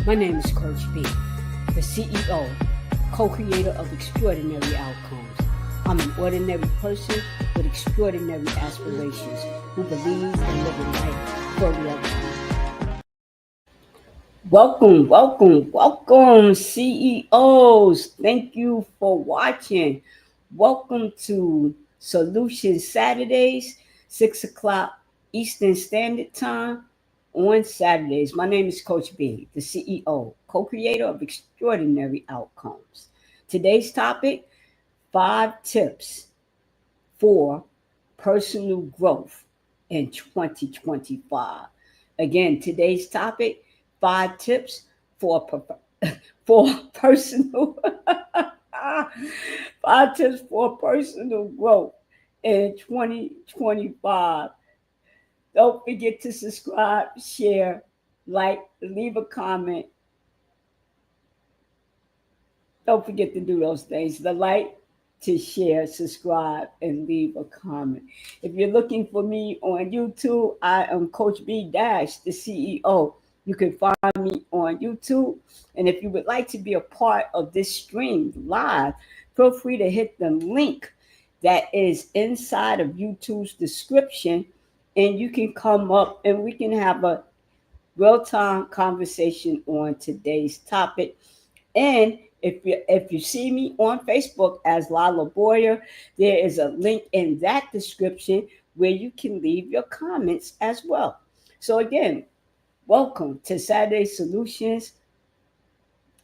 My name is Coach B, the CEO, co-creator of Extraordinary Outcomes. I'm an ordinary person with extraordinary aspirations who believes in living life for the other. Welcome, CEOs. Thank you for watching. Welcome to Solution Saturdays, 6 o'clock Eastern Standard Time on Saturdays. My name is Coach B, the CEO, co-creator of Extraordinary Outcomes. Today's topic, 5 tips for personal growth in 2025. Again, today's topic, 5 tips for for personal 5 tips for personal growth in 2025. Don't forget to subscribe, share, like, leave a comment. Don't forget to do those things. The like, to share, subscribe, and leave a comment. If you're looking for me on YouTube, I am Coach B Dash, the CEO. You can find me on YouTube. And if you would like to be a part of this stream live, feel free to hit the link that is inside of YouTube's description, and you can come up and we can have a real-time conversation on today's topic. And if you see me on Facebook as Lala Boyer, there is a link in that description where you can leave your comments as well. So again, welcome to Saturday Solutions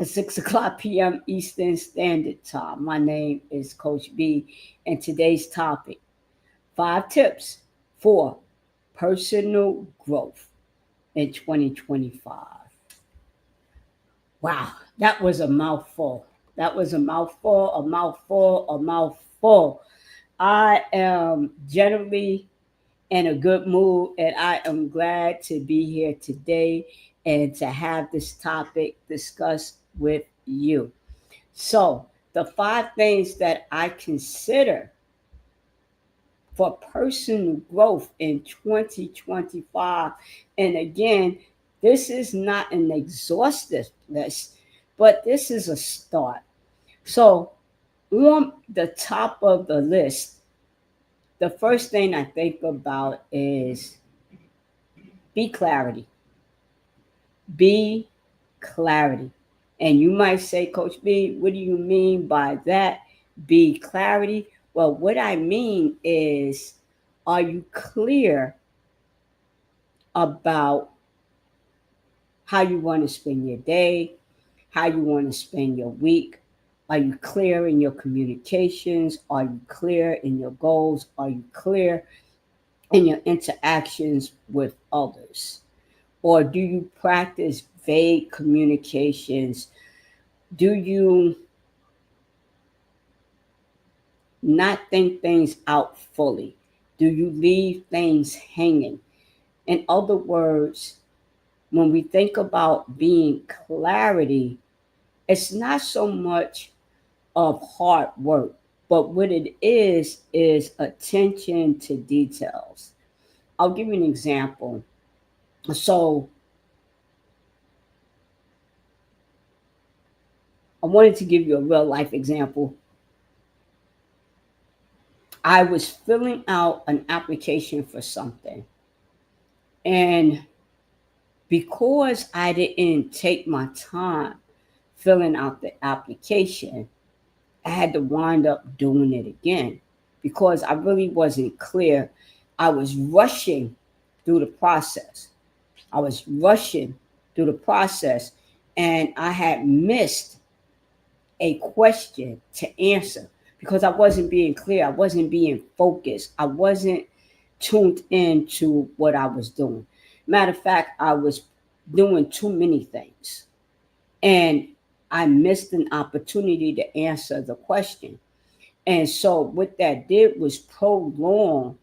at 6 o'clock p.m. Eastern Standard Time. My name is Coach B, and today's topic, 5 tips for personal growth in 2025. Wow, that was a mouthful. That was a mouthful, a mouthful, a mouthful. I am generally in a good mood, and I am glad to be here today and to have this topic discussed with you. So, the 5 things that I consider for personal growth in 2025. And again, this is not an exhaustive list, but this is a start. So, on the top of the list, the first thing I think about is be clarity. Be clarity. And you might say, Coach B, what do you mean by that? Be clarity. Well, what I mean is, are you clear about how you want to spend your day, how you want to spend your week? Are you clear in your communications? Are you clear in your goals? Are you clear in your interactions with others? Or do you practice vague communications? Do you not think things out fully? Do you leave things hanging? In other words, when we think about being clarity, it's not so much of hard work, but what it is attention to details. I'll give you an example. So I wanted to give you a real life example. I was filling out an application for something, and because I didn't take my time filling out the application, I had to wind up doing it again because I really wasn't clear. I was rushing through the process. I was rushing through the process, and I had missed a question to answer because I wasn't being clear. I wasn't being focused. I wasn't tuned into what I was doing. Matter of fact, I was doing too many things, and I missed an opportunity to answer the question. And so, what that did was prolong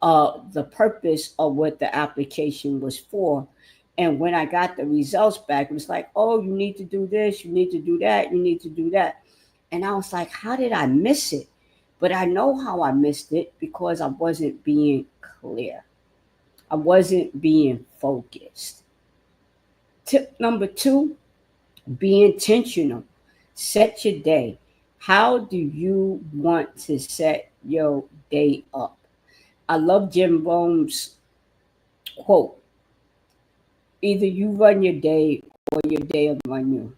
the purpose of what the application was for. And when I got the results back, it was like, oh, you need to do this, you need to do that, you need to do that. And I was like, how did I miss it? But I know how I missed it because I wasn't being clear. I wasn't being focused. Tip number 2, be intentional. Set your day. How do you want to set your day up? I love Jim Rohn's quote: either you run your day or your day will run you.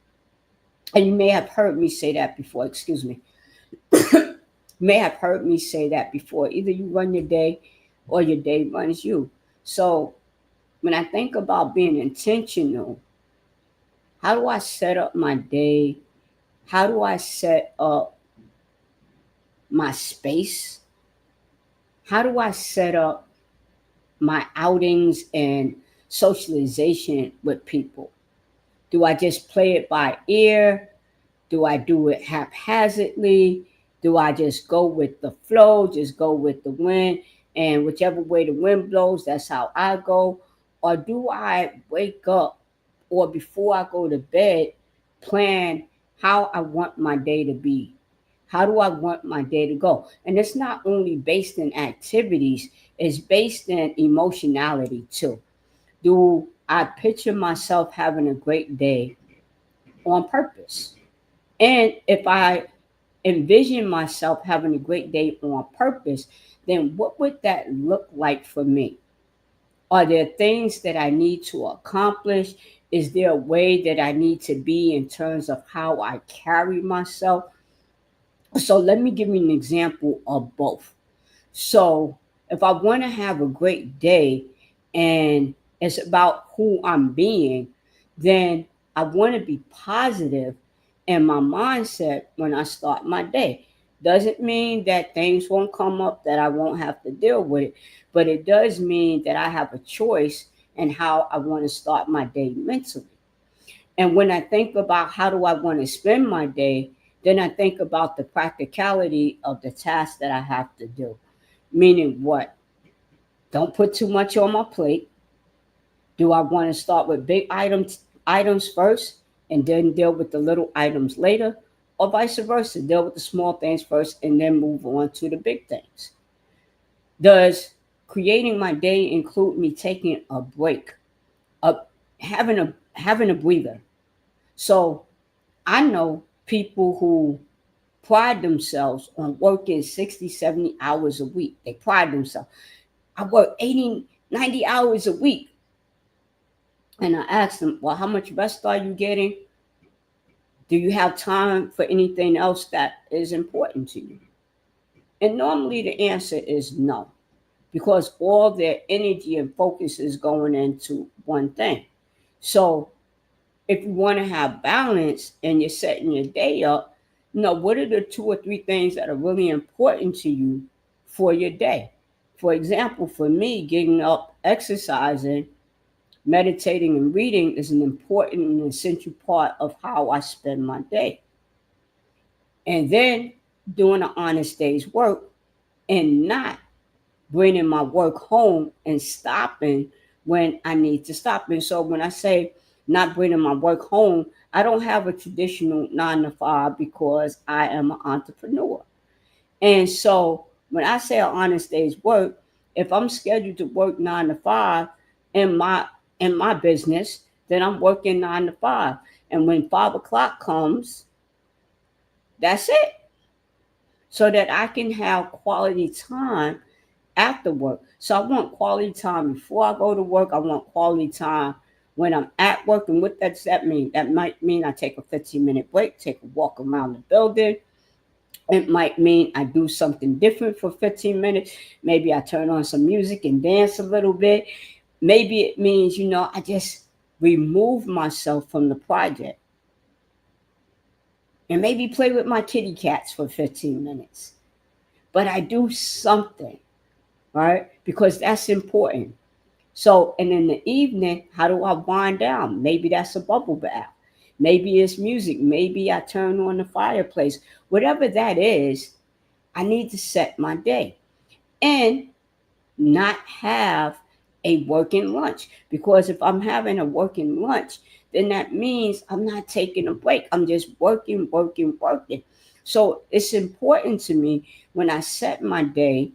And you may have heard me say that before, excuse me. May have heard me say that before. Either you run your day or your day runs you. So when I think about being intentional, how do I set up my day? How do I set up my space? How do I set up my outings and socialization with people? Do I just play it by ear? Do I do it haphazardly? Do I just go with the flow, just go with the wind? And whichever way the wind blows, that's how I go. Or do I wake up or before I go to bed, plan how I want my day to be? How do I want my day to go? And it's not only based in activities, it's based in emotionality too. Do I picture myself having a great day on purpose? And if I envision myself having a great day on purpose, then what would that look like for me? Are there things that I need to accomplish? Is there a way that I need to be in terms of how I carry myself? So let me give you an example of both. So if I want to have a great day and it's about who I'm being, then I want to be positive in my mindset when I start my day. Doesn't mean that things won't come up that I won't have to deal with it, but it does mean that I have a choice in how I want to start my day mentally. And when I think about how do I want to spend my day, then I think about the practicality of the tasks that I have to do. Meaning what? Don't put too much on my plate. Do I want to start with big items first and then deal with the little items later? Or vice versa, deal with the small things first and then move on to the big things. Does creating my day include me taking a break, a, having a breather? So I know people who pride themselves on working 60, 70 hours a week. They pride themselves. I work 80, 90 hours a week. And I asked them, well, how much rest are you getting? Do you have time for anything else that is important to you? And normally the answer is no, because all their energy and focus is going into one thing. So if you want to have balance and you're setting your day up, what are the 2 or 3 things that are really important to you for your day? For example, for me, getting up, exercising, meditating, and reading is an important and essential part of how I spend my day. And then doing an honest day's work and not bringing my work home and stopping when I need to stop. And so when I say not bringing my work home, I don't have a traditional 9 to 5 because I am an entrepreneur. And so when I say an honest day's work, if I'm scheduled to work 9 to 5 in my business, then I'm working 9 to 5. And when 5 o'clock comes, that's it. So that I can have quality time after work. So I want quality time before I go to work. I want quality time when I'm at work. And what does that mean? That might mean I take a 15-minute break, take a walk around the building. It might mean I do something different for 15 minutes. Maybe I turn on some music and dance a little bit. Maybe it means, I just remove myself from the project and maybe play with my kitty cats for 15 minutes. But I do something, right? Because that's important. So, and in the evening, how do I wind down? Maybe that's a bubble bath. Maybe it's music. Maybe I turn on the fireplace. Whatever that is, I need to set my day and not have a working lunch. Because if I'm having a working lunch, then that means I'm not taking a break. I'm just working, working, working. So it's important to me when I set my day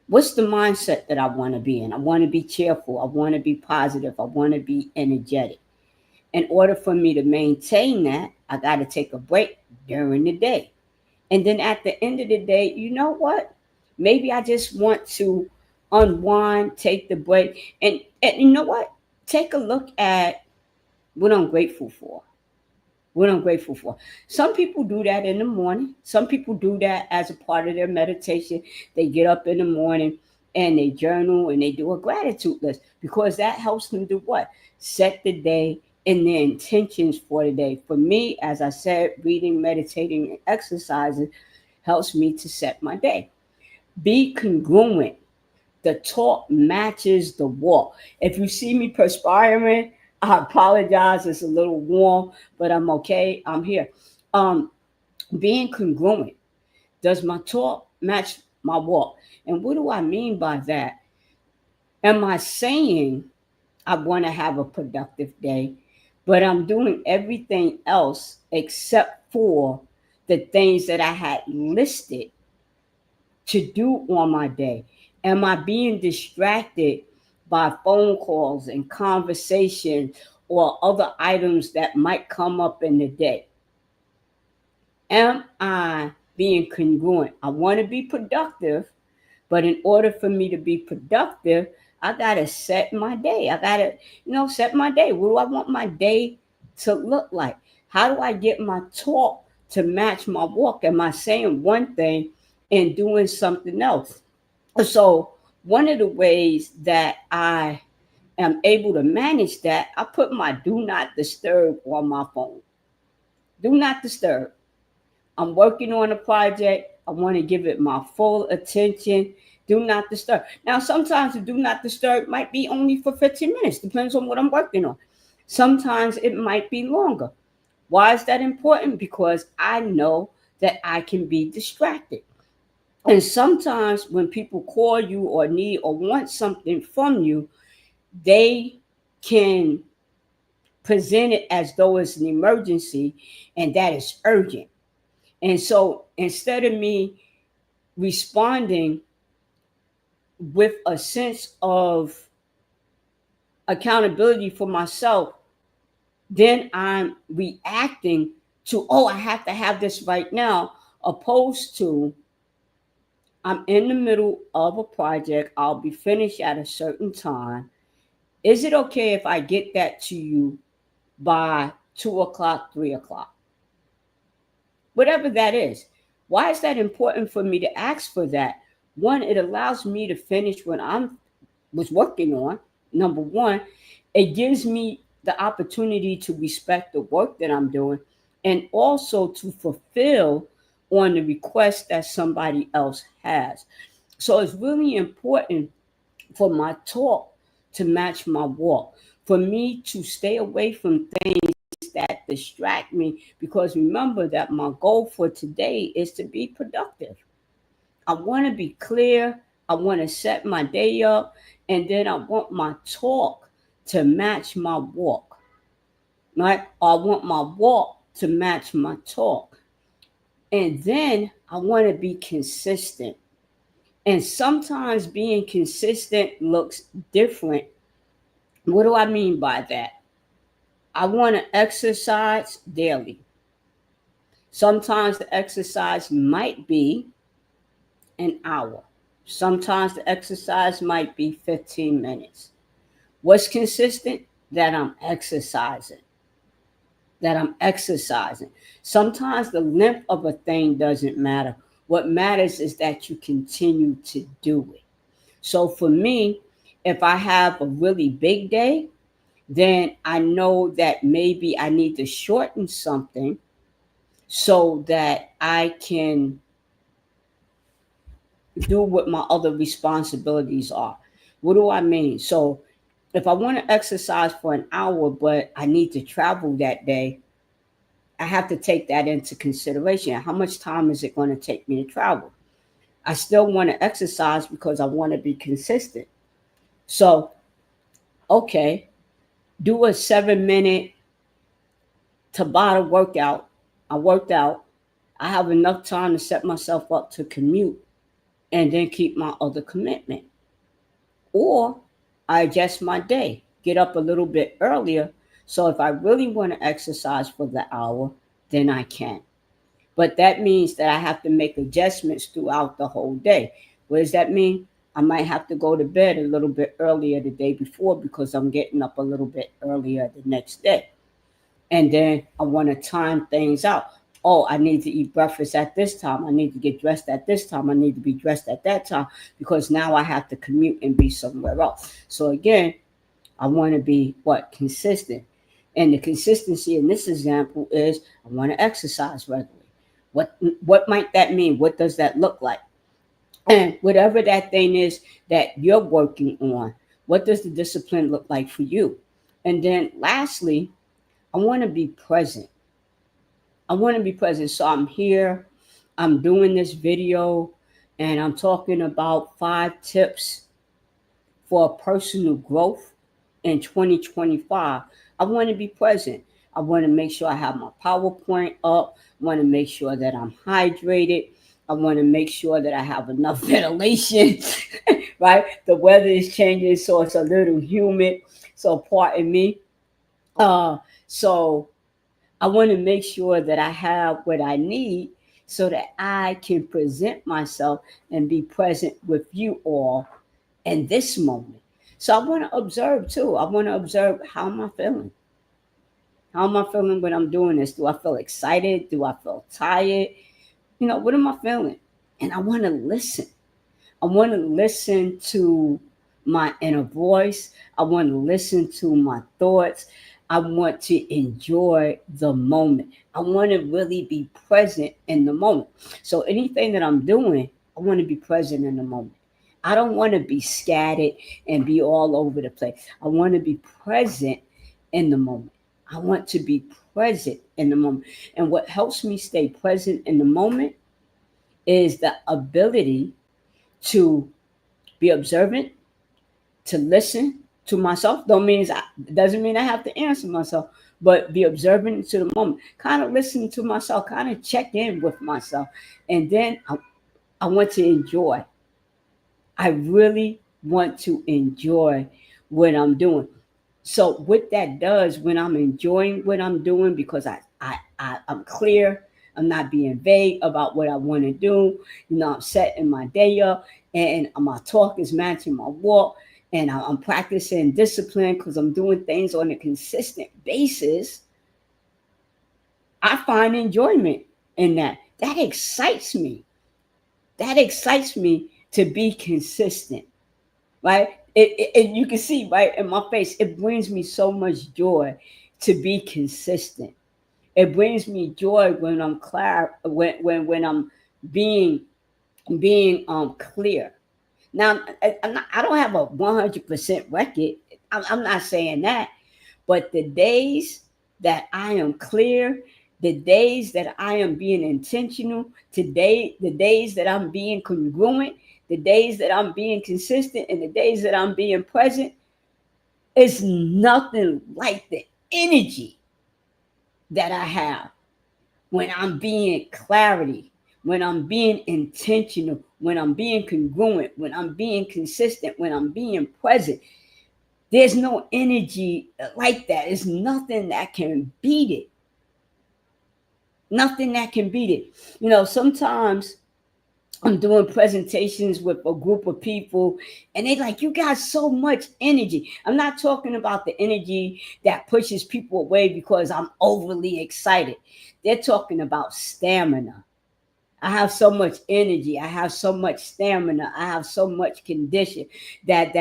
What's the mindset that I want to be in? I want to be cheerful. I want to be positive. I want to be energetic. In order for me to maintain that, I got to take a break during the day. And then at the end of the day, you know what? Maybe I just want to unwind, take the break. And you know what? Take a look at what I'm grateful for. What I'm grateful for. Some people do that in the morning. Some people do that as a part of their meditation. They get up in the morning and they journal and they do a gratitude list because that helps them do what? Set the day and their intentions for the day. For me, as I said, reading, meditating, and exercising helps me to set my day. Be congruent. The talk matches the walk. If you see me perspiring, I apologize. It's a little warm, but I'm okay. I'm here. Um, Being congruent. Does my talk match my walk? And what do I mean by that? Am I saying I want to have a productive day, but I'm doing everything else except for the things that I had listed to do on my day? Am I being distracted by phone calls and conversation or other items that might come up in the day? Am I being congruent? I want to be productive, but in order for me to be productive, I got to set my day. I got to, set my day. What do I want my day to look like? How do I get my talk to match my walk? Am I saying one thing and doing something else? So, one of the ways that I am able to manage that, I put my do not disturb on my phone. Do not disturb. I'm working on a project. I want to give it my full attention. Do not disturb. Now, sometimes the do not disturb might be only for 15 minutes, depends on what I'm working on. Sometimes it might be longer. Why is that important? Because I know that I can be distracted. And sometimes when people call you or need or want something from you, they can present it as though it's an emergency and that is urgent. And so instead of me responding with a sense of accountability for myself, then I'm reacting to, oh, I have to have this right now, opposed to I'm in the middle of a project. I'll be finished at a certain time. Is it okay if I get that to you by 2 o'clock, 3 o'clock? Whatever that is. Why is that important for me to ask for that? One, it allows me to finish what I was working on. Number one, it gives me the opportunity to respect the work that I'm doing and also to fulfill on the request that somebody else has. So it's really important for my talk to match my walk, for me to stay away from things that distract me, because remember that my goal for today is to be productive. I want to be clear. I want to set my day up, and then I want my talk to match my walk, right? I want my walk to match my talk. And then I want to be consistent. And sometimes being consistent looks different. What do I mean by that? I want to exercise daily. Sometimes the exercise might be an hour. Sometimes the exercise might be 15 minutes. What's consistent? That I'm exercising. That I'm exercising. Sometimes the length of a thing doesn't matter. What matters is that you continue to do it. So for me, if I have a really big day, then I know that maybe I need to shorten something so that I can do what my other responsibilities are. What do I mean? So if I want to exercise for an hour, but I need to travel that day, I have to take that into consideration. How much time is it going to take me to travel? I still want to exercise because I want to be consistent. So, okay, do a 7 minute Tabata workout. I worked out. I have enough time to set myself up to commute. and then keep my other commitment. Or I adjust my day, get up a little bit earlier. So if I really want to exercise for the hour, then I can. But that means that I have to make adjustments throughout the whole day. What does that mean? I might have to go to bed a little bit earlier the day before because I'm getting up a little bit earlier the next day. And then I want to time things out. Oh, I need to eat breakfast at this time. I need to get dressed at this time. I need to be dressed at that time because now I have to commute and be somewhere else. So again, I want to be what? Consistent. And the consistency in this example is I want to exercise regularly. What what might that mean? What does that look like? And whatever that thing is that you're working on, what does the discipline look like for you? And then lastly, I want to be present. I want to be present. So I'm here, I'm doing this video, and I'm talking about 5 tips for personal growth in 2025. I want to be present. I want to make sure I have my PowerPoint up. I want to make sure that I'm hydrated. I want to make sure that I have enough ventilation, right? The weather is changing, so it's a little humid. So pardon me. So I want to make sure that I have what I need so that I can present myself and be present with you all in this moment. So I want to observe too. I want to observe how am I feeling? How am I feeling when I'm doing this? Do I feel excited? Do I feel tired? What am I feeling? And I want to listen. I want to listen to my inner voice. I want to listen to my thoughts. I want to enjoy the moment. I want to really be present in the moment. So anything that I'm doing, I want to be present in the moment. I don't want to be scattered and be all over the place. I want to be present in the moment. I want to be present in the moment. And what helps me stay present in the moment is the ability to be observant, to listen to myself. Doesn't mean I have to answer myself, but be observant to the moment. Kind of listen to myself, kind of check in with myself, and then I want to enjoy. I really want to enjoy what I'm doing. So what that does when I'm enjoying what I'm doing, because I'm clear, I'm not being vague about what I want to do. I'm setting my day up, and my talk is matching my walk, and I'm practicing discipline because I'm doing things on a consistent basis. I find enjoyment in that. That excites me. That excites me to be consistent, right? And you can see right in my face, it brings me so much joy to be consistent. It brings me joy when I'm clear, when I'm being clear. Now, I don't have a 100% record. I'm not saying that, but the days that I am clear, the days that I am being intentional, the days that I'm being congruent, the days that I'm being consistent, and the days that I'm being present, it's nothing like the energy that I have when I'm being clarity, when I'm being intentional, when I'm being congruent, when I'm being consistent, when I'm being present. There's no energy like that. It's nothing that can beat it. Nothing that can beat it. Sometimes I'm doing presentations with a group of people, and they're like, you got so much energy. I'm not talking about the energy that pushes people away because I'm overly excited. They're talking about stamina. I have so much energy. I have so much stamina. I have so much condition that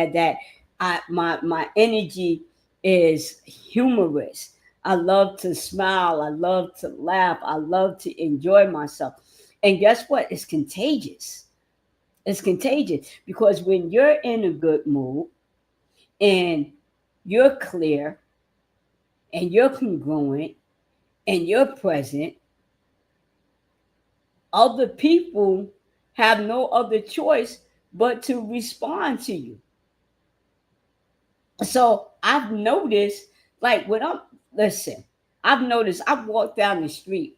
my energy is humorous. I love to smile. I love to laugh. I love to enjoy myself. And guess what? It's contagious. It's contagious because when you're in a good mood and you're clear and you're congruent and you're present, other people have no other choice but to respond to you. So I've noticed, like when I'm, listen, I've noticed I've walked down the street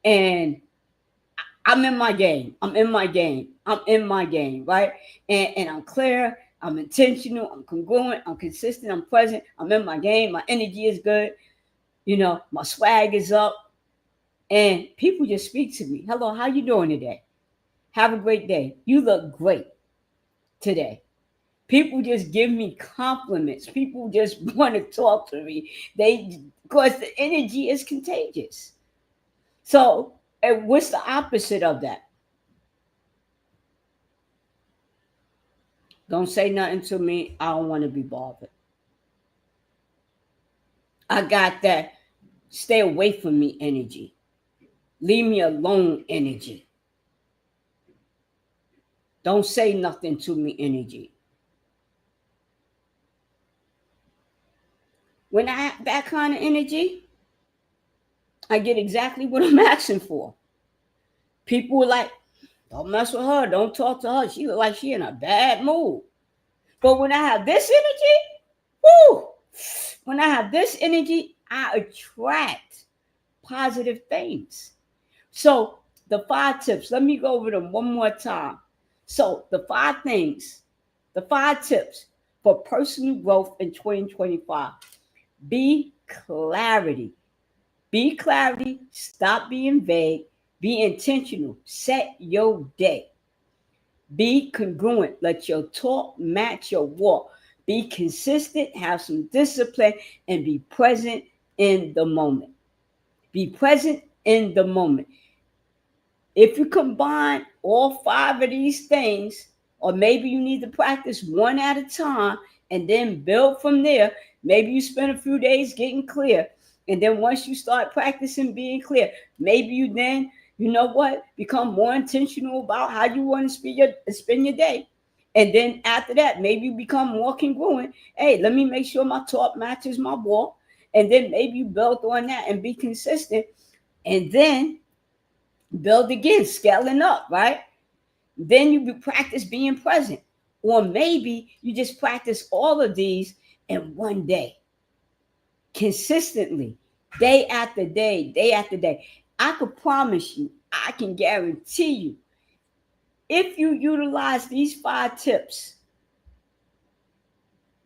and I'm in my game. I'm in my game. I'm in my game, right? And I'm clear. I'm intentional. I'm congruent. I'm consistent. I'm present. I'm in my game. My energy is good. My swag is up. And people just speak to me. Hello, how you doing today? Have a great day. You look great today. People just give me compliments. People just want to talk to me. Because the energy is contagious. So, and what's the opposite of that? Don't say nothing to me. I don't want to be bothered. I got that stay away from me energy. Leave me alone energy. Don't say nothing to me energy. When I have that kind of energy, I get exactly what I'm asking for. People were like, don't mess with her. Don't talk to her. She look like she in a bad mood. But when I have this energy, whoo, when I have this energy, I attract positive things. So the 5 tips, let me go over them one more time. So the 5 things, the 5 tips for personal growth in 2025. Be clarity. Be clarity. Stop being vague. Be intentional. Set your day. Be congruent. Let your talk match your walk. Be consistent. Have some discipline and be present in the moment. Be present in the moment. If you combine all 5 of these things, or maybe you need to practice one at a time and then build from there. Maybe you spend a few days getting clear. And then once you start practicing being clear, maybe you then, become more intentional about how you want to spend your day. And then after that, maybe you become more congruent. Hey, let me make sure my talk matches my walk. And then maybe you build on that and be consistent. And then build again, scaling up, right? Then you practice being present. Or maybe you just practice all of these in one day, consistently, day after day, day after day. I could promise you, I can guarantee you, if you utilize these 5 tips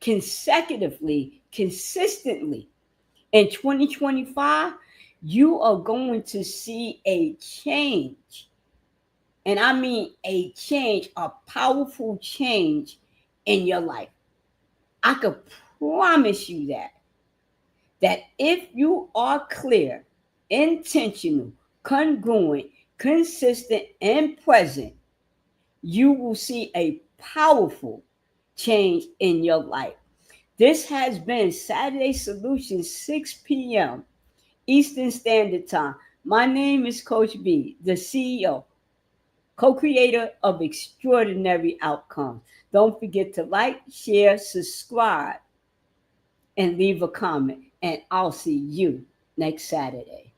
consecutively, consistently in 2025, you are going to see a change. And I mean a change, a powerful change in your life. I could promise you that if you are clear, intentional, congruent, consistent, and present, you will see a powerful change in your life. This has been Saturday Solutions, 6 p.m. Eastern Standard Time. My name is Coach B, the CEO, co-creator of Extraordinary Outcomes. Don't forget to like, share, subscribe, and leave a comment. And I'll see you next Saturday.